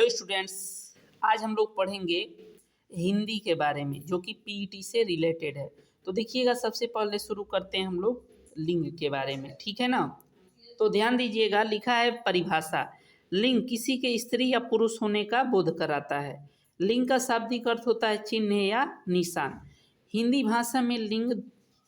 Hello students, आज हम लोग पढ़ेंगे हिंदी के बारे में जो कि पीईटी से रिलेटेड है। तो देखिएगा, सबसे पहले शुरू करते हैं हम लोग लिंग के बारे में, ठीक है ना। तो ध्यान दीजिएगा, लिखा है परिभाषा। लिंग किसी के स्त्री या पुरुष होने का बोध कराता है। लिंग का शाब्दिक अर्थ होता है चिन्ह या निशान। हिंदी भाषा में लिंग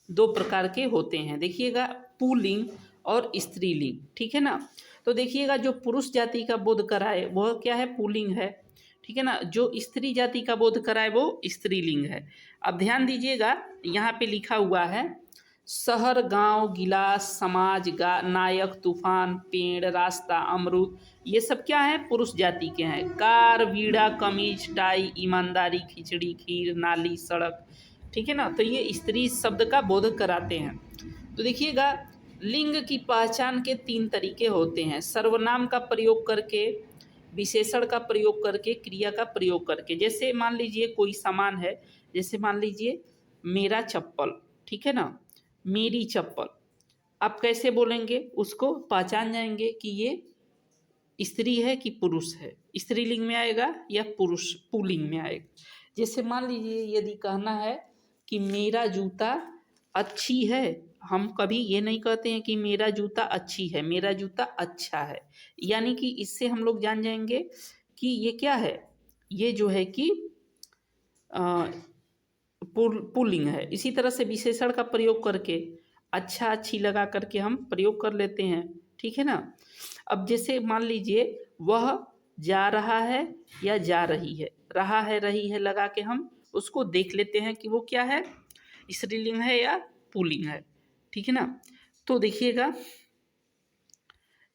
दो प्रकार के होते हैं, देखिएगा, पुल्लिंग और स्त्रीलिंग, ठीक है ना। तो देखिएगा, जो पुरुष जाति का बोध कराए वह क्या है, पुल्लिंग है, ठीक है ना। जो स्त्री जाति का बोध कराए वो स्त्रीलिंग है। अब ध्यान दीजिएगा, यहाँ पे लिखा हुआ है शहर, गांव, गिलास, समाज, नायक, तूफान, पेड़, रास्ता, अमरूद, ये सब क्या है, पुरुष जाति के हैं। कार, वीणा, कमीज, टाई, ईमानदारी, खिचड़ी, खीर, नाली, सड़क, ठीक है ना। तो ये स्त्री शब्द का बोध कराते हैं। तो देखिएगा, लिंग की पहचान के तीन तरीके होते हैं: सर्वनाम का प्रयोग करके, विशेषण का प्रयोग करके, क्रिया का प्रयोग करके। जैसे मान लीजिए कोई सामान है, जैसे मान लीजिए मेरा चप्पल, ठीक है ना, मेरी चप्पल। आप कैसे बोलेंगे, उसको पहचान जाएंगे कि ये स्त्री है कि पुरुष है, स्त्रीलिंग में आएगा या पुरुष पुल्लिंग में आएगा। जैसे मान लीजिए यदि कहना है कि मेरा जूता अच्छी है, हम कभी ये नहीं कहते हैं कि मेरा जूता अच्छी है, मेरा जूता अच्छा है। यानी कि इससे हम लोग जान जाएंगे कि ये क्या है, ये जो है कि पुल्लिंग है। इसी तरह से विशेषण का प्रयोग करके, अच्छा, अच्छी लगा करके हम प्रयोग कर लेते हैं, ठीक है ना। अब जैसे मान लीजिए वह जा रहा है या जा रही है, रहा है, रही है लगा के हम उसको देख लेते हैं कि वो क्या है, स्त्रीलिंग है या पुल्लिंग है, ठीक है ना। तो देखिएगा,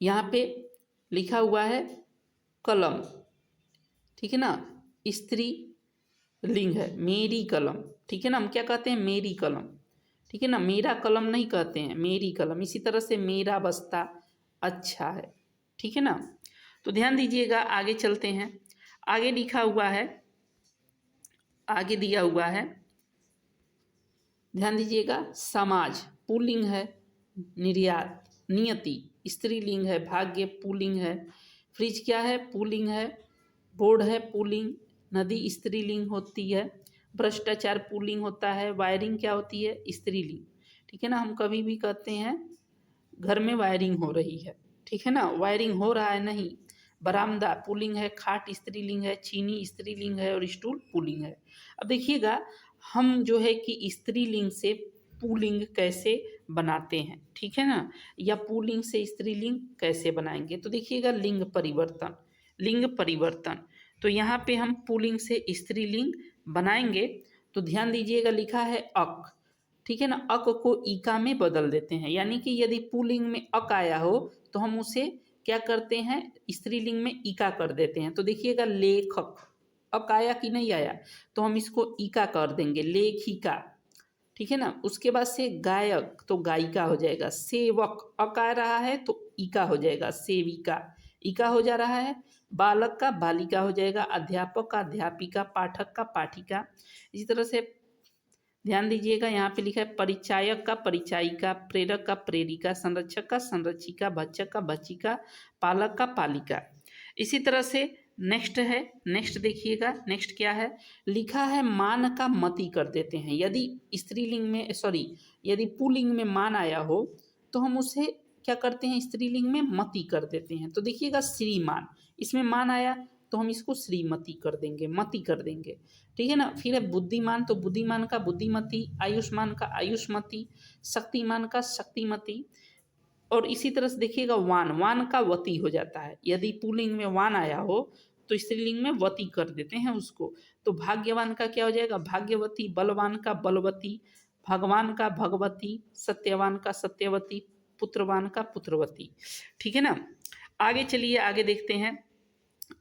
यहाँ पे लिखा हुआ है कलम, ठीक है ना, स्त्री लिंग है। मेरी कलम, ठीक है ना, हम क्या कहते हैं, मेरी कलम, ठीक है ना, मेरा कलम नहीं कहते हैं, मेरी कलम। इसी तरह से मेरा बस्ता अच्छा है, ठीक है ना। तो ध्यान दीजिएगा, आगे चलते हैं। आगे लिखा हुआ है, आगे दिया हुआ है, ध्यान दीजिएगा, समाज पुल्लिंग है, निर्यात, नियति स्त्रीलिंग है, भाग्य पुल्लिंग है, फ्रिज क्या है, पुल्लिंग है, बोर्ड है पुल्लिंग, नदी स्त्रीलिंग होती है, भ्रष्टाचार पुल्लिंग होता है, वायरिंग क्या होती है, स्त्रीलिंग, ठीक है ना। हम कभी भी कहते हैं घर में वायरिंग हो रही है, ठीक है ना, वायरिंग हो रहा है नहीं। बरामदा पुल्लिंग है, खाट स्त्रीलिंग है, चीनी स्त्रीलिंग है और स्टूल पुल्लिंग है। अब देखिएगा, हम जो है कि स्त्रीलिंग से पुल्लिंग कैसे बनाते हैं, ठीक है ना, या पुल्लिंग से स्त्रीलिंग कैसे बनाएंगे। तो देखिएगा, लिंग परिवर्तन, लिंग परिवर्तन। तो यहाँ पे हम पुल्लिंग से स्त्रीलिंग बनाएंगे। तो ध्यान दीजिएगा, लिखा है अक, ठीक है ना, अक को इका में बदल देते हैं। यानी कि यदि पुल्लिंग में अक आया हो तो हम उसे क्या करते हैं, स्त्रीलिंग में इका कर देते हैं। तो देखिएगा, लेखक, अक आया कि नहीं आया, तो हम इसको इका कर देंगे, लेखिका, ठीक है ना। उसके बाद से गायक, तो गायिका हो जाएगा। सेवक, अक आ रहा है तो इका हो जाएगा, सेविका, इका हो जा रहा है। बालक का बालिका हो जाएगा, अध्यापक का अध्यापिका, पाठक का पाठिका। इसी तरह से ध्यान दीजिएगा, यहाँ पे लिखा है परिचायक का परिचायिका, प्रेरक का प्रेरिका, संरक्षक का संरक्षिका, भक्षक का भक्षिका, पालक का पालिका। इसी तरह से नेक्स्ट है, नेक्स्ट देखिएगा, नेक्स्ट क्या है, लिखा है मान का मति कर देते हैं। यदि स्त्रीलिंग में, सॉरी, यदि पुल्लिंग में मान आया हो तो हम उसे क्या करते हैं, स्त्रीलिंग में मति कर देते हैं। तो देखिएगा, श्रीमान, इसमें मान आया तो हम इसको श्रीमती कर देंगे, मति कर देंगे, ठीक है ना। फिर है बुद्धिमान, तो बुद्धिमान का बुद्धिमती, आयुष्मान का आयुष्मती, शक्तिमान का शक्तिमती। और इसी तरह से देखिएगा, वान, वान का वती हो जाता है। यदि पुल्लिंग में वान आया हो तो स्त्रीलिंग में वती कर देते हैं उसको। तो भाग्यवान का क्या हो जाएगा, भाग्यवती, बलवान का बलवती, भगवान का भगवती, सत्यवान का सत्यवती, पुत्रवान का पुत्रवती, ठीक है ना। आगे चलिए, आगे देखते हैं।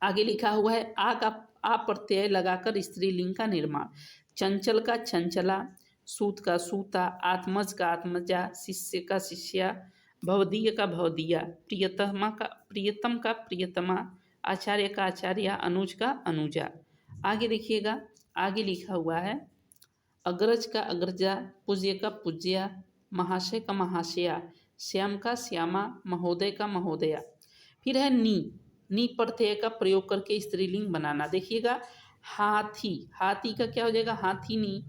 आगे लिखा हुआ है आ प्रत्यय लगाकर स्त्रीलिंग का निर्माण। चंचल का चंचला, सूत का सूता, आत्मज का आत्मजा, शिष्य का शिष्या, भवदीय का भवदिया, प्रियतम का प्रियतमा, आचार्य का आचार्य, अनुज का अनुजा। आगे देखिएगा, आगे लिखा हुआ है अग्रज का अग्रजा, पूज्य का पूज्या, महाशय का महाशया, श्याम का श्यामा, महोदय का महोदया। फिर है नी, नी प्रत्यय का प्रयोग करके स्त्रीलिंग बनाना। देखिएगा हाथी, हाथी का क्या हो जाएगा हाथीनी,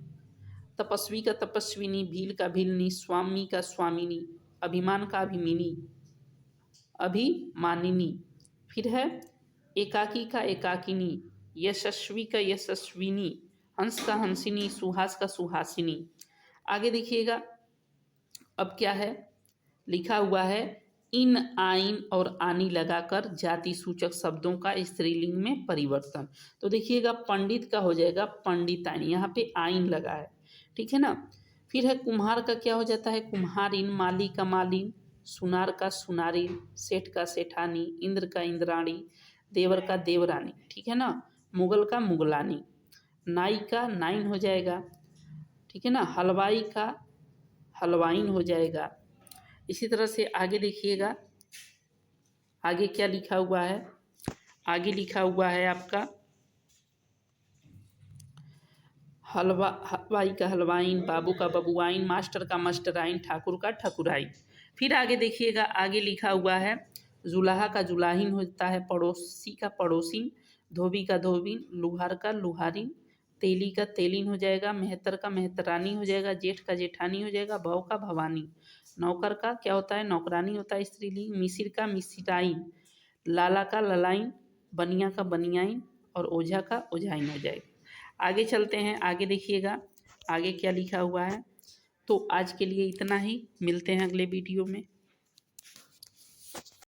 तपस्वी का तपस्विनी, भील का भीलनी, स्वामी का स्वामिनी, अभिमान का अभिमिनी, अभिमानिनी। फिर है एकाकी का एकाकिनी, यशस्वी का यशस्विनी, हंस का हंसिनी, सुहास का सुहासिनी। आगे देखिएगा अब क्या है लिखा हुआ है, इन आइन और आनी लगाकर जाति सूचक शब्दों का स्त्रीलिंग में परिवर्तन। तो देखिएगा पंडित का हो जाएगा पंडिताइन, यहाँ पे आइन लगा है, ठीक है ना। फिर है कुम्हार का क्या हो जाता है कुम्हारिन, माली का मालिन, सुनार का सुनारिन, सेठ का सेठानी, इंद्र का इंद्राणी, देवर का देवरानी, ठीक है ना। मुगल का मुगलानी, नाई का नाइन हो जाएगा, ठीक है ना। हलवाई का हलवाइन हो जाएगा। इसी तरह से आगे देखिएगा आगे क्या लिखा हुआ है, आगे लिखा हुआ है आपका हलवाई का हलवाइन, बाबू का बबुआइन, मास्टर का मास्टराइन, ठाकुर का ठकुराइन। फिर आगे देखिएगा आगे लिखा हुआ है जुलाहा का जुलाहिन होता है, पड़ोसी का पड़ोसिन, धोबी का धोबिन, लुहार का लुहारिन, तेली का तेलिन हो जाएगा, मेहतर का मेहतरानी हो जाएगा, जेठ का जेठानी हो जाएगा, भव का भवानी, नौकर का क्या होता है नौकरानी होता है स्त्रीलिंग, मिसिर का मिसिराइन, लाला का ललाइन, बनिया का बनियाइन और ओझा का ओझाइन हो जाएगा। आगे चलते हैं, आगे देखिएगा आगे क्या लिखा हुआ है। तो आज के लिए इतना ही, मिलते हैं अगले वीडियो में।